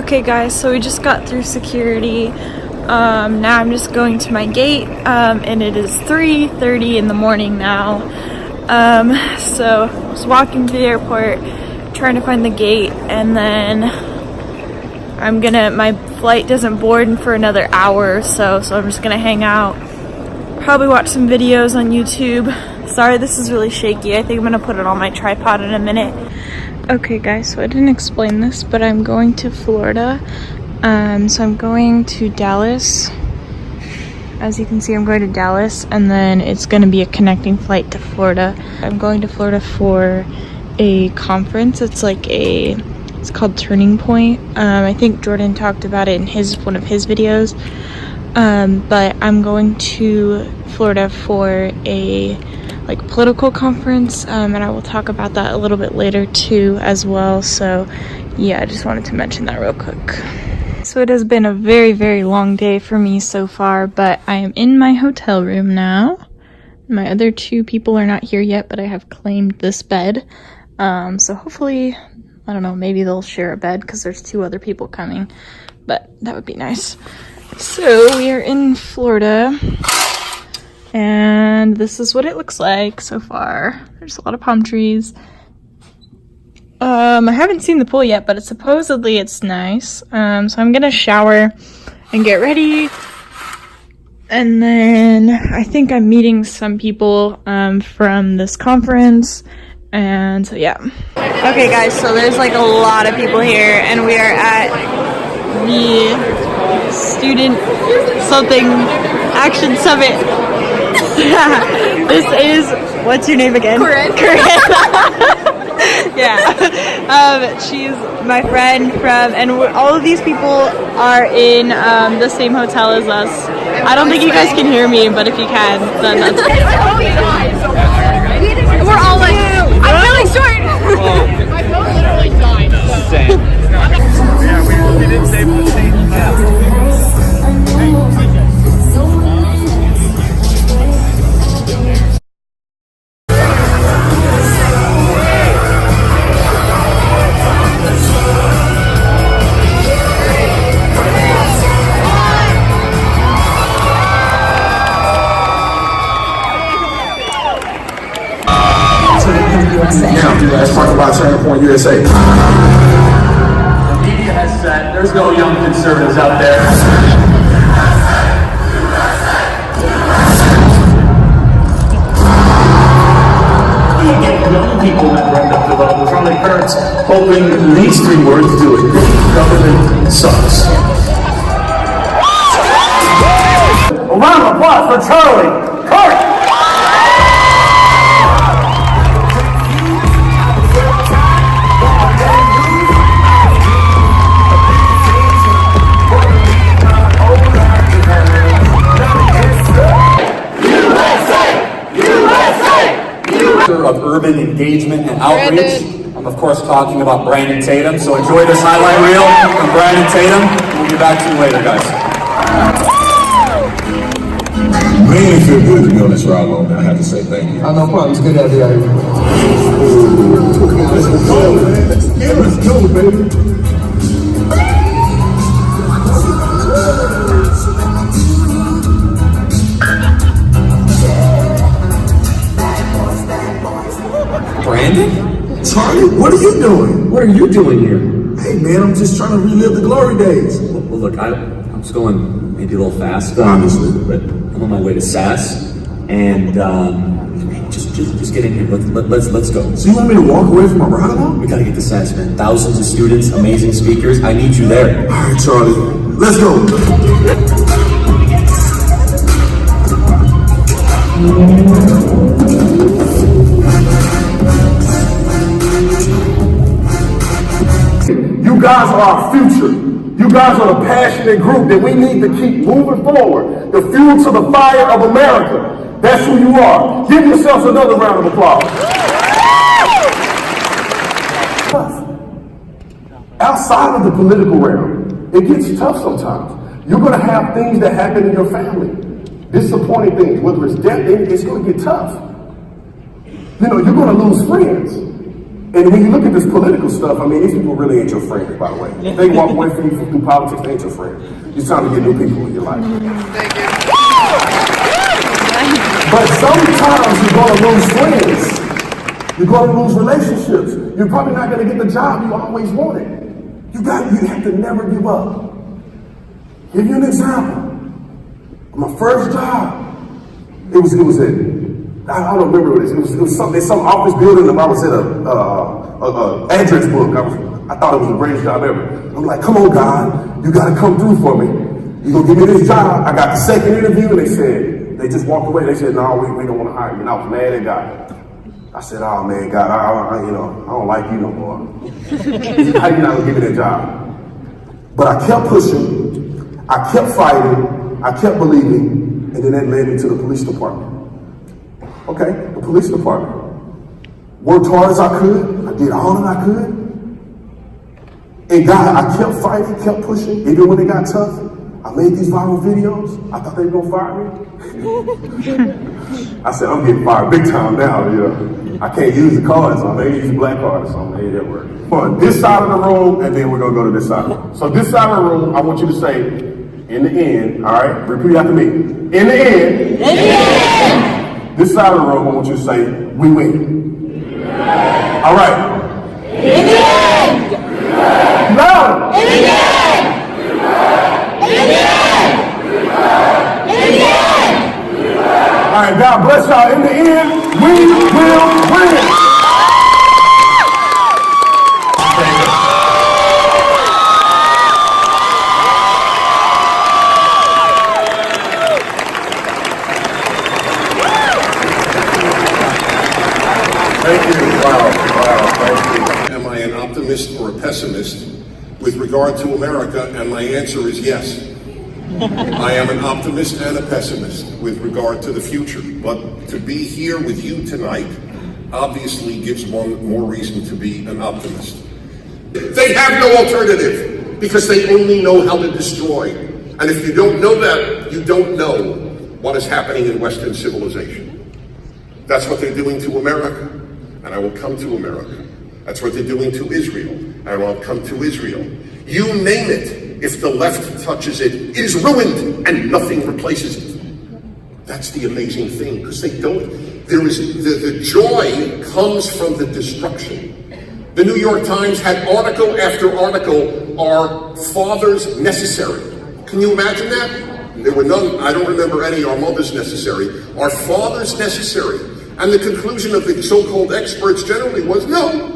Okay guys, so we just got through security. Now I'm just going to my gate, and it is 3:30 in the morning now. So I was walking to the airport, trying to find the gate, and then my flight doesn't board for another hour or so I'm just gonna hang out, probably watch some videos on YouTube. Sorry, this is really shaky. I think I'm gonna put it on my tripod in a minute. Okay guys, so I didn't explain this, but I'm going to Florida. So I'm going to Dallas. As you can see, I'm going to Dallas, and then it's going to be a connecting flight to Florida. I'm going to Florida for a conference. It's called Turning Point. I think Jordan talked about it in one of his videos. But I'm going to Florida for a political conference, and I will talk about that a little bit later too as well. So yeah, I just wanted to mention that real quick. So it has been a very, very long day for me so far, but I am in my hotel room now. My other two people are not here yet, but I have claimed this bed. So hopefully, I don't know, maybe they'll share a bed because there's 2 other people coming, but that would be nice. So we are in Florida, and this is what it looks like so far. There's a lot of palm trees. I haven't seen the pool yet, but supposedly it's nice. So I'm gonna shower and get ready, and then I think I'm meeting some people from this conference, and so yeah. Okay guys, so there's a lot of people here, and we are at the Student Something Action Summit. This is, what's your name again? Corinne. Yeah. She's my friend and all of these people are in the same hotel as us. I don't think you guys can hear me, but if you can, then that's okay. We're all like, I'm really short. My phone literally died. Same. Yeah, we didn't save the stage. Now, let's talk about Turning Point USA. The media has said there's no young conservatives out there. You get young people that bring up the vote. It probably hurts hoping these 3 words do it. Government sucks. A round of applause for Charlie Kirk. Of urban engagement and outreach. I'm of course talking about Brandon Tatum, so enjoy this highlight reel from Brandon Tatum. We'll get back to you later, guys. Mainly feel good to be on this ride alone, man. I have to say thank you. No problem. It's good to have you out here. Let's go, baby. Brandon? Charlie, what are you doing? What are you doing here? Hey, man, I'm just trying to relive the glory days. Well, look, I'm just going maybe a little fast, obviously, but I'm on my way to SAS, and just get in here. Let's go. So you want me to walk away from my ride along? We gotta get to SAS, man. Thousands of students, amazing speakers. I need you there. All right, Charlie, let's go. You guys are our future. You guys are the passionate group that we need to keep moving forward. The fuel to the fire of America. That's who you are. Give yourselves another round of applause. Outside of the political realm, it gets tough sometimes. You're going to have things that happen in your family. Disappointing things, whether it's death, it's going to get tough. You're going to lose friends. And when you look at this political stuff, I mean, these people really ain't your friends, by the way. If they walk away from you through politics, they ain't your friends. It's time to get new people in your life. But sometimes you're going to lose friends. You're going to lose relationships. You're probably not going to get the job you always wanted. You have to never give up. Give you an example. My first job, it was I don't remember what it was. It was some office building, and I was in a address book. I thought it was the greatest job ever. I'm like, come on, God, you got to come through for me. You gonna give me this job? I got the second interview, and they just walked away. They said, no, we don't want to hire you. And I was mad at God. I said, oh man, God, I don't like you no more. How you not gonna give me that job? But I kept pushing, I kept fighting, I kept believing, and then that led me to the police department. Okay, the police department. Worked hard as I could, I did all that I could. And God, I kept fighting, kept pushing, even when it got tough. I made these viral videos. I thought they were gonna fire me. I said, I'm getting fired big time now, you know. I can't use the card, so I may use a black card or something. Maybe that work. On this side of the room, and then we're gonna go to this side of the room. So this side of the room, I want you to say, in the end, all right? Repeat after me. In the end. In the end. This side of the room, I want you to say, we win. Yeah. All right. In the end. No. In the end. In the end. In the end. All right, God bless y'all. In the end, we will win. Thank you. Wow, thank you. Am I an optimist or a pessimist with regard to America? And my answer is yes. I am an optimist and a pessimist with regard to the future. But to be here with you tonight obviously gives one more reason to be an optimist. They have no alternative because they only know how to destroy. And if you don't know that, you don't know what is happening in Western civilization. That's what they're doing to America. And I will come to America. That's what they're doing to Israel. And I will come to Israel. You name it. If the left touches it, it is ruined and nothing replaces it. That's the amazing thing, because they don't, there is, the joy comes from the destruction. The New York Times had article after article, are fathers necessary? Can you imagine that? There were none, I don't remember any, are mothers necessary? Are fathers necessary? And the conclusion of the so-called experts generally was no.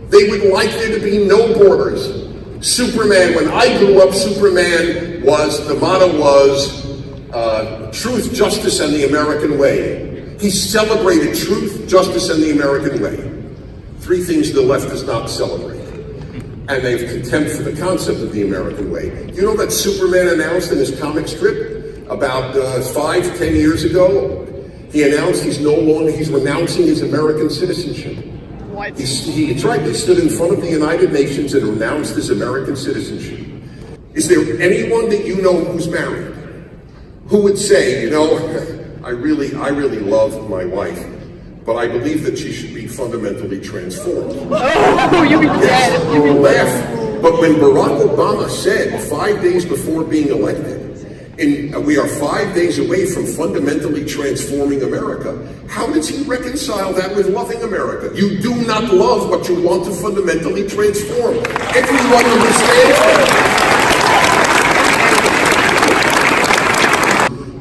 They would like there to be no borders. Superman, when I grew up, Superman was, the motto was, truth, justice, and the American way. He celebrated truth, justice, and the American way. Three things the left does not celebrate. And they have contempt for the concept of the American way. You know that Superman announced in his comic strip about 5-10 years ago? He announced he's renouncing his American citizenship. What? It's right, he stood in front of the United Nations and renounced his American citizenship. Is there anyone that you know who's married who would say, you know, I really love my wife, but I believe that she should be fundamentally transformed? Oh, you'll be dead. You will laugh. But when Barack Obama said 5 days before being elected, we are 5 days away from fundamentally transforming America. How does he reconcile that with loving America? You do not love what you want to fundamentally transform. Everyone understands that.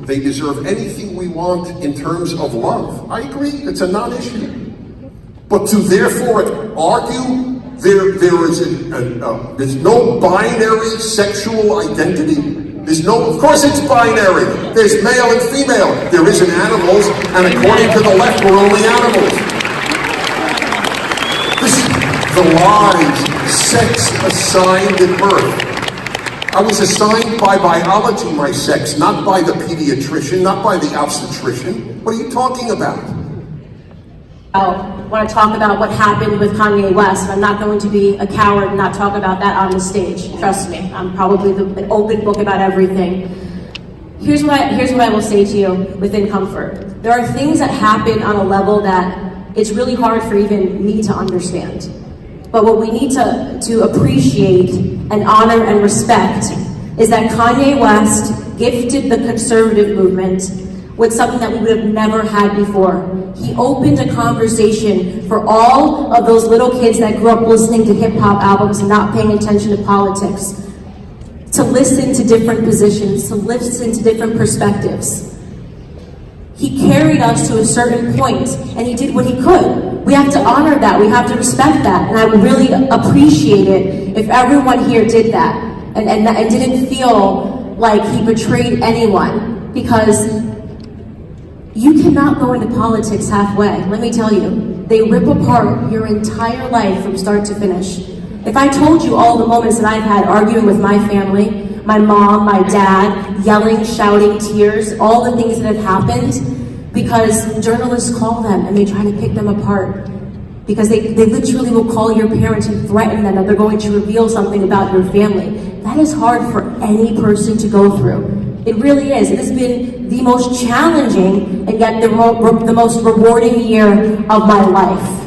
They deserve anything we want in terms of love. I agree, it's a non-issue. But to therefore argue there's no binary sexual identity. Of course it's binary. There's male and female. There isn't animals, and according to the left, we're only animals. This is the lies, sex assigned at birth. I was assigned by biology, my sex, not by the pediatrician, not by the obstetrician. What are you talking about? I want to talk about what happened with Kanye West. I'm not going to be a coward and not talk about that on the stage. Trust me, I'm probably an open book about everything. Here's what I will say to you within comfort. There are things that happen on a level that It's really hard for even me to understand. But what we need to appreciate and honor and respect is that Kanye West gifted the conservative movement with something that we would have never had before. He opened a conversation for all of those little kids that grew up listening to hip hop albums and not paying attention to politics, to listen to different positions, to listen to different perspectives. He carried us to a certain point, and he did what he could. We have to honor that, we have to respect that, and I would really appreciate it if everyone here did that, and didn't feel like he betrayed anyone, because you cannot go into politics halfway. Let me tell you, they rip apart your entire life from start to finish. If I told you all the moments that I've had arguing with my family, my mom, my dad, yelling, shouting, tears, all the things that have happened, because journalists call them and they try to pick them apart. Because they literally will call your parents and threaten them that they're going to reveal something about your family. That is hard for any person to go through. It really is. It has been the most challenging and yet the most rewarding year of my life.